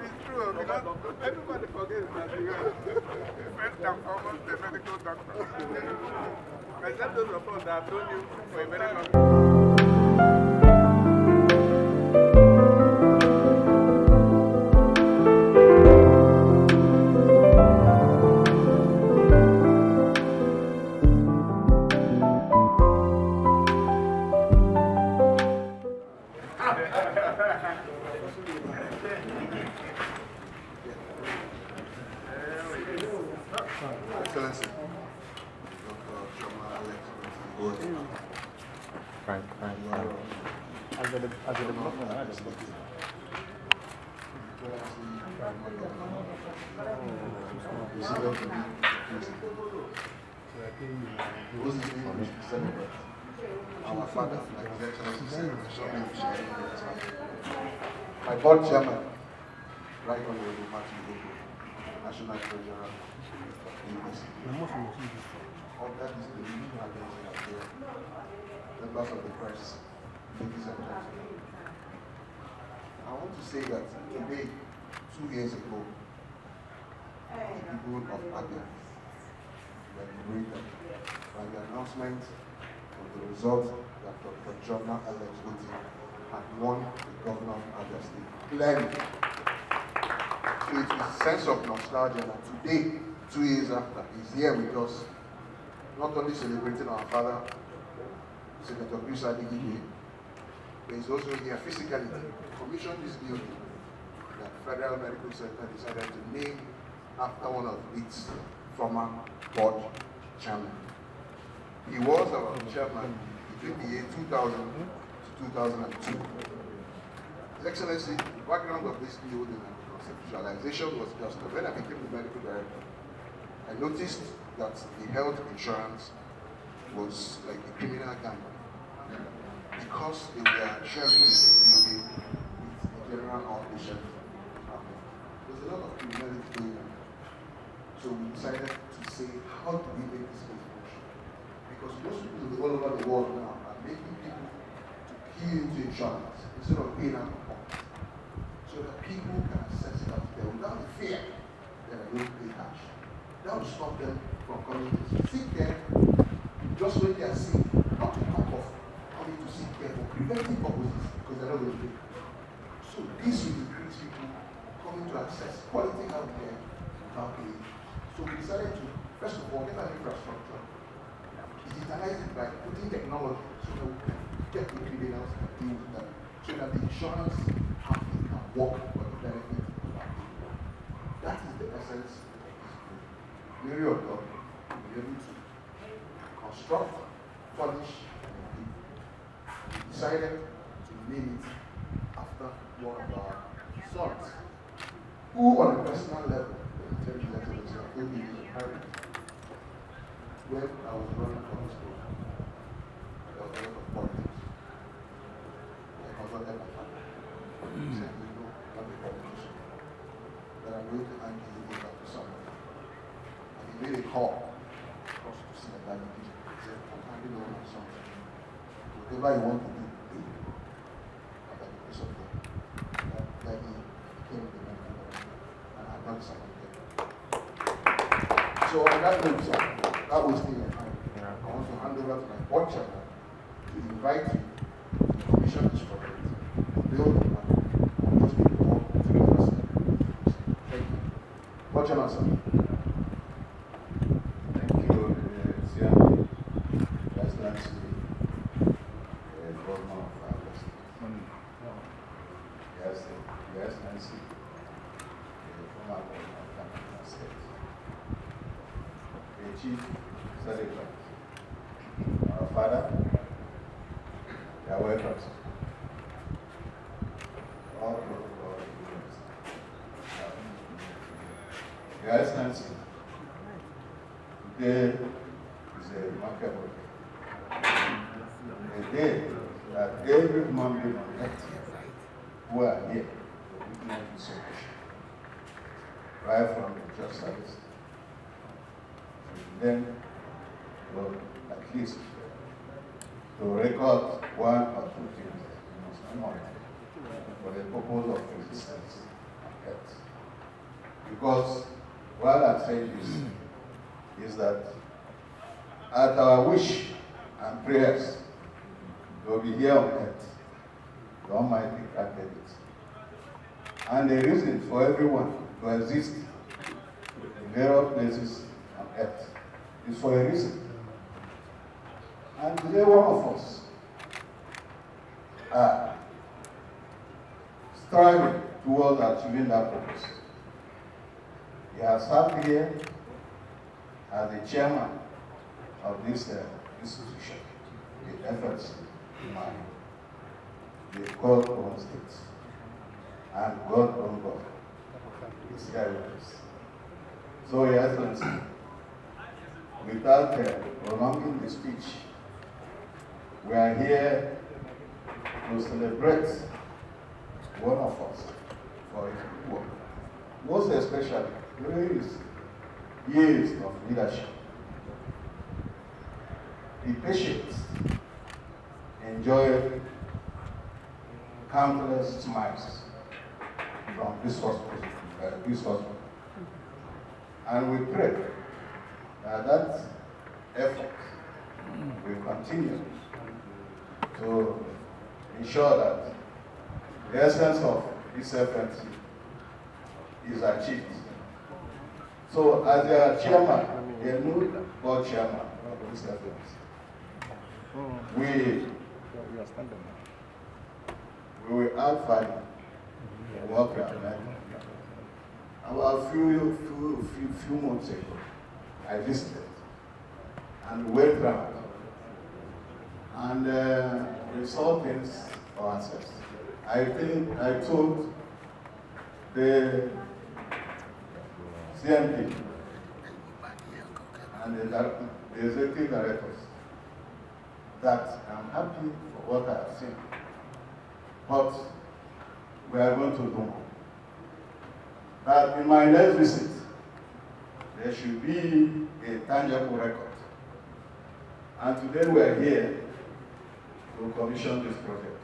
It's true, because everybody forgets that you are first and foremost a medical doctor. Except those of us that have known you for a very long time. Excellency, Dr. Alex Otti. Right. As a development, I just look our father, like His Excellency said, my board chairman, Right Honorable Martin Gogo, National Treasurer, all that is the leading attention of the members of the press, ladies and gentlemen. I want to say that today, 2 years ago, the people of Abia were liberated by the announcement of the result that Dr. Alex Otti had won the Governor of Abia State. Clearly, so it is a sense of nostalgia that today, 2 years after, he's here with us, not only celebrating our father, Senator Adighije, but he's also here physically to commission this building that Federal Medical Center decided to name after one of its former board chairman. He was our chairman between the year 2000 to 2002. His Excellency, the background of this building and conceptualization was just that when I became the medical director, I noticed that the health insurance was like a criminal gang because they were sharing the same building with the general outpatient department. There's a lot of criminality going on. So we decided to say, how do we make this place function? Because most people all over the world now are making people to key into insurance instead of paying out of pocket. So that people can access it out there without the fear that they don't pay cash. That will stop them from coming to seek care just when they are sick, not to come off, coming to seek care for preventive purposes because they're not going to pay. So this will increase people coming to access quality health care without paying. So we decided to, first of all, get an infrastructure, digitalize it by putting technology so that we can get the criminals and deal with them, so that the insurance company can work for the benefit of our people. That is the essence of this group. Mary of God will be able to construct, furnish, and improve. We decided to name it after one of our sons, who on a personal level, when I was running for this program, there was a lot of politics. I consulted my father. He said, "You know, I'm a politician, but I'm going to hand you over to somebody." And he made a call for us to see a Adighije. He said, "I'm handing over my son. Whatever you want to do, do." And by the grace of God, that he became the medical director, and I'm not disappointed. So on that note, sir, that was still your time. I want to hand over to my board chairman to invite you to commission this project, build the plan, and just give more to the person. Thank you. Board chairman, sir. Thank you, Sir. Excellency, Governor of Abia State. Yes, Your Excellency, former Governor of Abia State. The Chief Celebrant, our father, you are welcome. All protocol agreements. Your Excellency, today is a remarkable remarkable day. A day that every human being on earth who are here will witness this occasion. Right from the church service. And then, well, at least to record one or two things you must know for the purpose of resistance on earth. Because what I'm saying is that at our wish and prayers, we'll be here on earth. The Almighty granted it. And the reason for everyone to exist in various places on earth is for a reason. And today one of us are striving towards achieving that purpose. He has served here as the chairman of this institution, the FMC Umuahia, the God own state, and God own God. Is here with us. So, Your Excellency, without prolonging the speech, we are here to celebrate one of us for his work, most especially during his years of leadership. The patients enjoyed countless smiles from this hospital. And we pray that that effort will continue to ensure that the essence of this FMC is achieved. So, as a chairman, a new board chairman of this FMC, we will add value in what we are doing. About a few months ago, I visited and went round and we saw things for ourselves. I think I told the CMP and the executive directors that I'm happy for what I have seen, but we are going to do more. That in my next visit, there should be a tangible record. And today we are here to commission this project.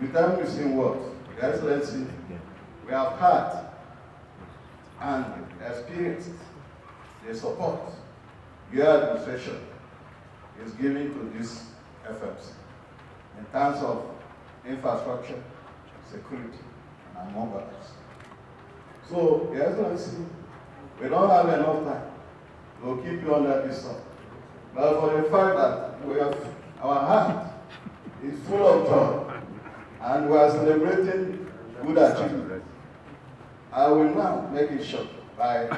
Without missing words, Your Excellency, we have had and experienced the support your administration is giving to this FMC in terms of infrastructure, security, and among others. So, Your Excellency, we don't have enough time to keep you under this sun. But for the fact that we have, our heart is full of joy and we are celebrating good achievement, I will now make it short by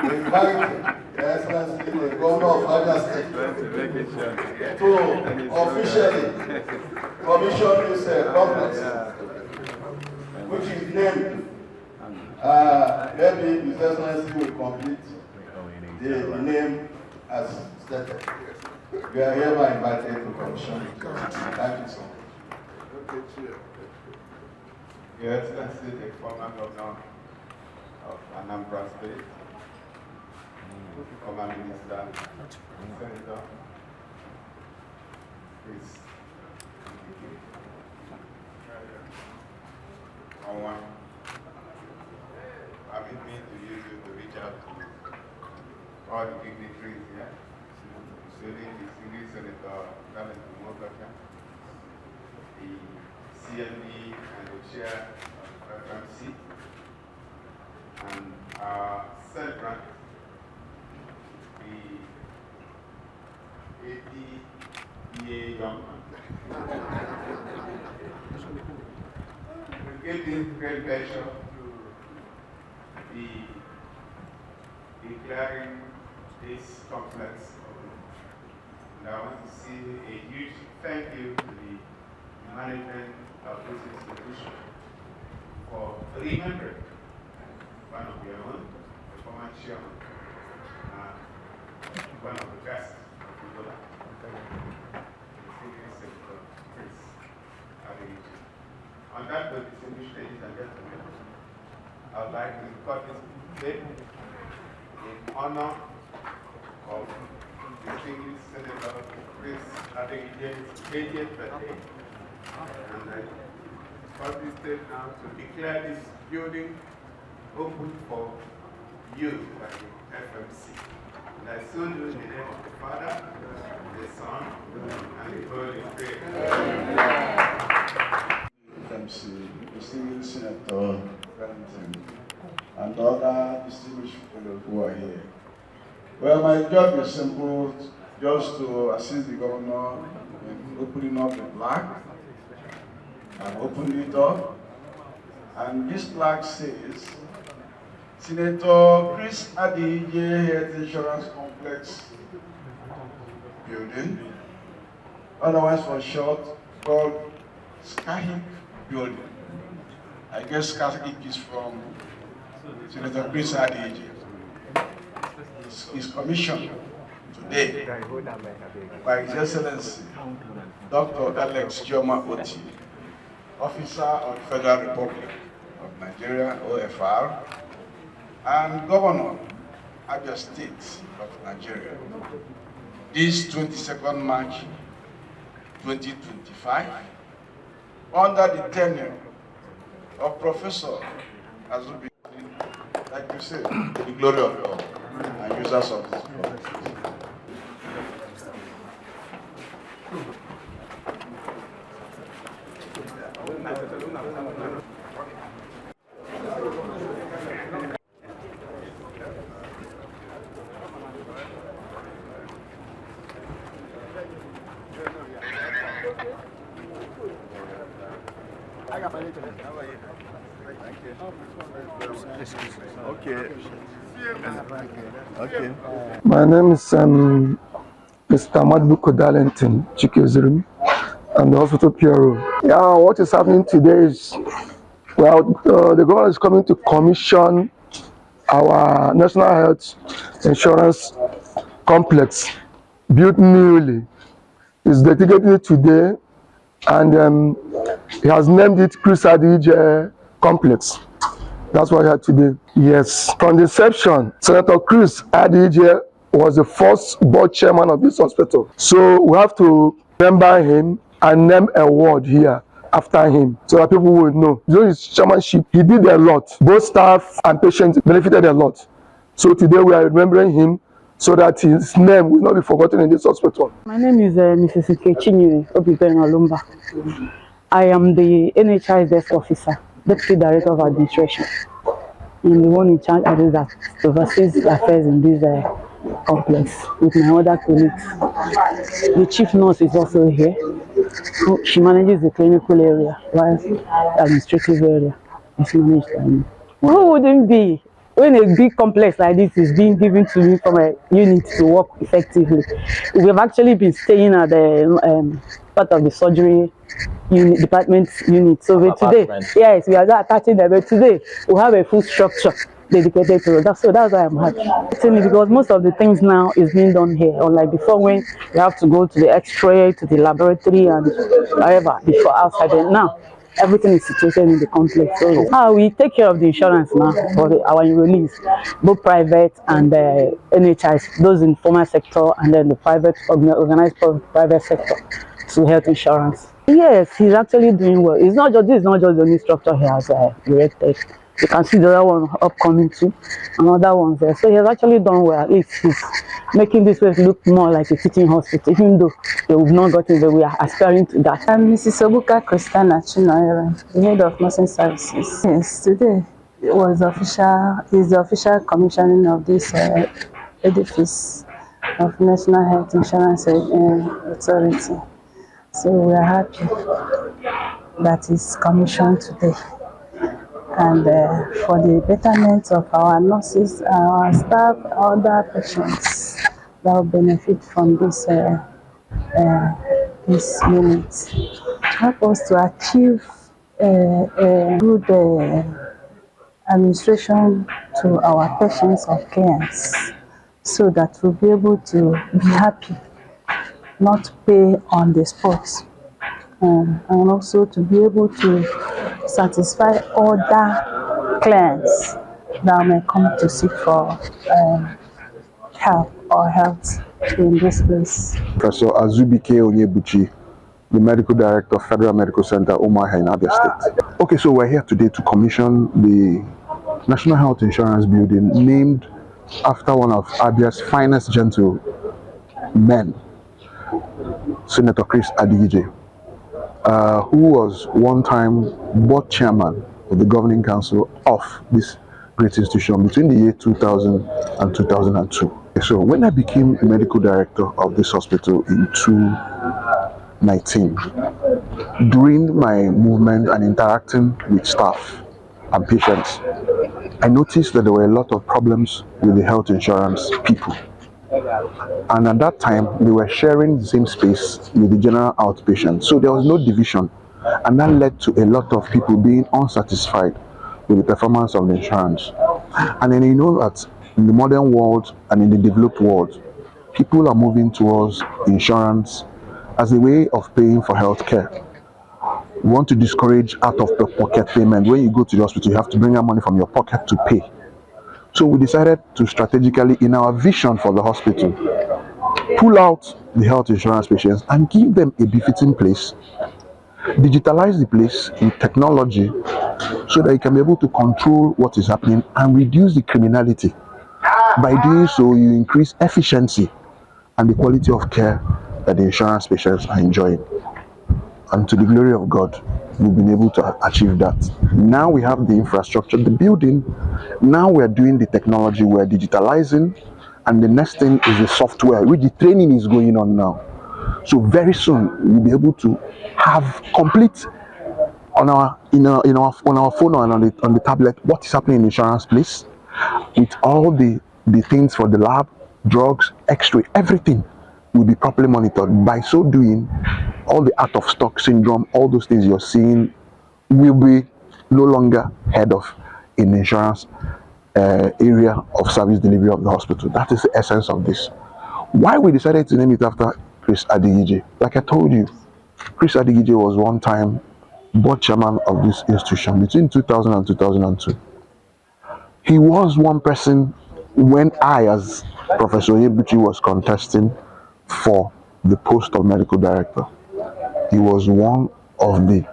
inviting Your Excellency, the Governor of Abia State, to officially commission this complex, which is named. Maybe His Excellency will complete the name as stated. We are hereby invited to commission it. Thank you so much. Okay, Chair. Your Excellency, the former governor of Anambra State, former minister, senator, please. Permit me to use you to reach out to all the dignitaries here, including the Senior Senator Alex Otti, the CMD and the Chair of FMC, and our celebrant, the Adighije young man. We give this great pleasure to be declaring this complex. And I want to say a huge thank you to the management of this institution for remembering one of your own, the former chairman, one of the best like to record this day in honor of distinguished Senator Chris Adighije's 80th birthday. And I got this state now to declare this building open for use by the FMC. And I so do in the name of the Father, the Son, and the Holy Spirit. FMC, distinguished Senator Wellington, and other distinguished fellows who are here. Well, my job is simple, just to assist the governor in opening up the plaque. I've opened it up, and this plaque says, Senator Chris Adighije Health Insurance Complex Building, otherwise for short called SCAHIC Building. I guess SCAHIC is from Senator Chris Adighije. Is commissioned today by His Excellency Dr. Alex Otti, Officer of the Federal Republic of Nigeria, OFR, and Governor Abia State of Nigeria. This 22nd March 2025, under the tenure of Professor Azubuike, like you said, the glory of God and users of this product. Okay. Okay. My name is Mr. Azubuike Onyebuchi. I'm the hospital PRO. Yeah, what is happening today is, well, the government is coming to commission our national health insurance complex built newly. It's dedicated today, and he has named it Chris Adighije Complex. That's what we had today. Yes, from the inception, Senator Chris Adighije was the first board chairman of this hospital. So we have to remember him and name a ward here after him so that people will know. During his chairmanship, he did a lot. Both staff and patients benefited a lot. So today we are remembering him so that his name will not be forgotten in this hospital. My name is Mrs. Nkechini Olumba. I am the NHIA desk officer, Deputy Director of Administration. I'm the one in charge of that oversees affairs in this complex with my other colleagues. The chief nurse is also here. She manages the clinical area, while the administrative area is managed by me. Who wouldn't be when a big complex like this is being given to me from a unit to work effectively? We have actually been staying at the part of the surgery unit, department unit. So today, yes, we are not attaching them, but today we have a full structure dedicated to that. So that's why I'm happy. Because most of the things now is being done here, unlike before when you have to go to the X-ray, to the laboratory, and whatever before outside. And now everything is situated in the complex. So we take care of the insurance now for our enrollees, both private and NHIs, those in formal sector, and then the private organized private sector to health insurance. Yes, he's actually doing well. This is not just the only structure he has erected. You can see the other one upcoming too, another one there. So he has actually done well. He's making this place look more like a teaching hospital, even though we've not gotten there. We are aspiring to that. I'm Mrs. Obuka Christiana Chinoyere, the head of nursing services. Yes, today is the official commissioning of this edifice of National Health Insurance Authority. So we are happy that it's commissioned today. And for the betterment of our nurses, our staff, other patients that will benefit from this unit, to help us to achieve a good administration to our patients and clients, so that we'll be able to be happy, not pay on the spot, and also to be able to satisfy other clients that may come to seek for help or health in this place. Professor Azubuike Onyebuchi, the Medical Director of Federal Medical Center, Umuahia in Abia State. Okay, so we're here today to commission the National Health Insurance Building named after one of Abia's finest gentlemen, Senator Chris Adighije, who was one time board chairman of the governing council of this great institution between the year 2000 and 2002. So when I became medical director of this hospital in 2019, during my movement and interacting with staff and patients, I noticed that there were a lot of problems with the health insurance people. And at that time, they were sharing the same space with the general outpatient. So there was no division. And that led to a lot of people being unsatisfied with the performance of the insurance. And then you know that in the modern world and in the developed world, people are moving towards insurance as a way of paying for health care. We want to discourage out-of-pocket payment. When you go to the hospital, you have to bring out money from your pocket to pay. So we decided to strategically, in our vision for the hospital, pull out the health insurance patients and give them a befitting place, digitalize the place with technology so that you can be able to control what is happening and reduce the criminality. By doing so, you increase efficiency and the quality of care that the insurance patients are enjoying. And to the glory of God, we've been able to achieve that. Now we have the infrastructure, the building. Now we're doing the technology, we're digitalizing, and the next thing is the software, which the training is going on now. So very soon we'll be able to have complete on our phone and on the tablet what is happening in the insurance place, with all the things for the lab, drugs, X-ray, everything will be properly monitored. By so doing, all the out of stock syndrome, all those things you're seeing will be no longer heard of in the insurance area of service delivery of the hospital. That is the essence of this. Why we decided to name it after Chris Adighije? Like I told you, Chris Adighije was one time board chairman of this institution between 2000 and 2002. He was one person when I, as Professor Onyebuchi, was contesting for the post of medical director. He was one of the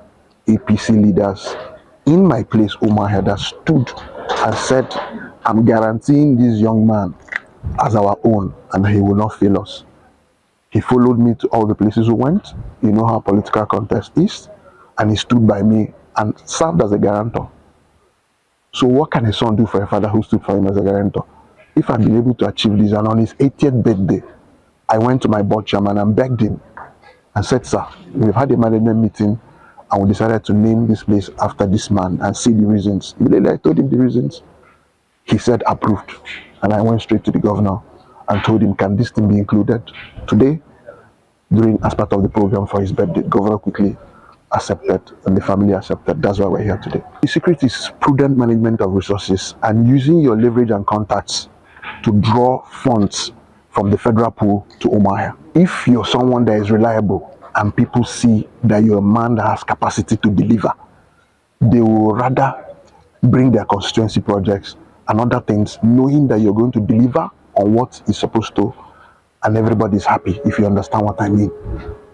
APC leaders in my place, Umuahia, that stood and said, I'm guaranteeing this young man as our own and he will not fail us. He followed me to all the places we went. You know how political contest is. And he stood by me and served as a guarantor. So what can a son do for a father who stood for him as a guarantor? If I've been able to achieve this, and on his 80th birthday, I went to my board chairman and begged him and said, sir, we've had a management meeting and we decided to name this place after this man and see the reasons. Immediately I told him the reasons. He said approved. And I went straight to the governor and told him, can this thing be included? Today, as part of the program for his birthday, governor quickly accepted and the family accepted. That's why we're here today. The secret is prudent management of resources and using your leverage and contacts to draw funds from the federal pool to Umuahia. If you're someone that is reliable and people see that you're a man that has capacity to deliver, they will rather bring their constituency projects and other things, knowing that you're going to deliver on what is supposed to, and everybody's happy, if you understand what I mean.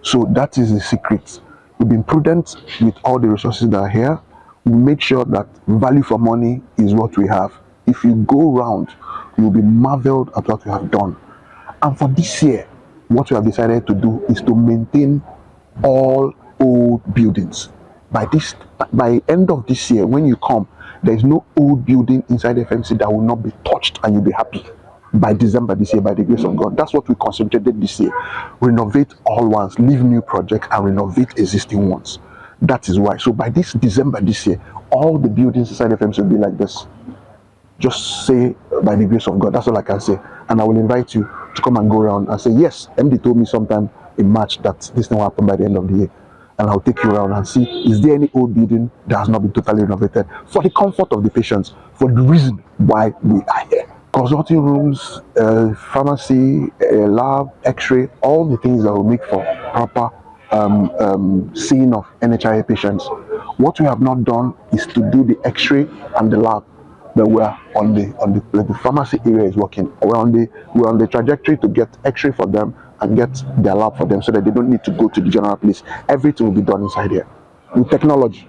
So that is the secret. We've been prudent with all the resources that are here. We make sure that value for money is what we have. If you go round, you'll be marveled at what we have done. And for this year, what we have decided to do is to maintain all old buildings. By end of this year, when you come, there is no old building inside FMC that will not be touched, and you'll be happy. By December this year, by the grace of God. That's what we concentrated this year. Renovate all ones, leave new projects, and renovate existing ones. That is why. So by this December this year, all the buildings inside FMC will be like this. Just say, by the grace of God. That's all I can say. And I will invite you to come and go around and say, yes, MD told me sometime in March that this thing will happen by the end of the year. And I'll take you around and see, is there any old building that has not been totally renovated for the comfort of the patients, for the reason why we are here. Consulting rooms, pharmacy, lab, X-ray, all the things that will make for proper seeing of NHIA patients. What we have not done is to do the X-ray and the lab. but we're on the pharmacy area is working. We're on the trajectory to get X-ray for them and get their lab for them, so that they don't need to go to the general place. Everything will be done inside here with technology.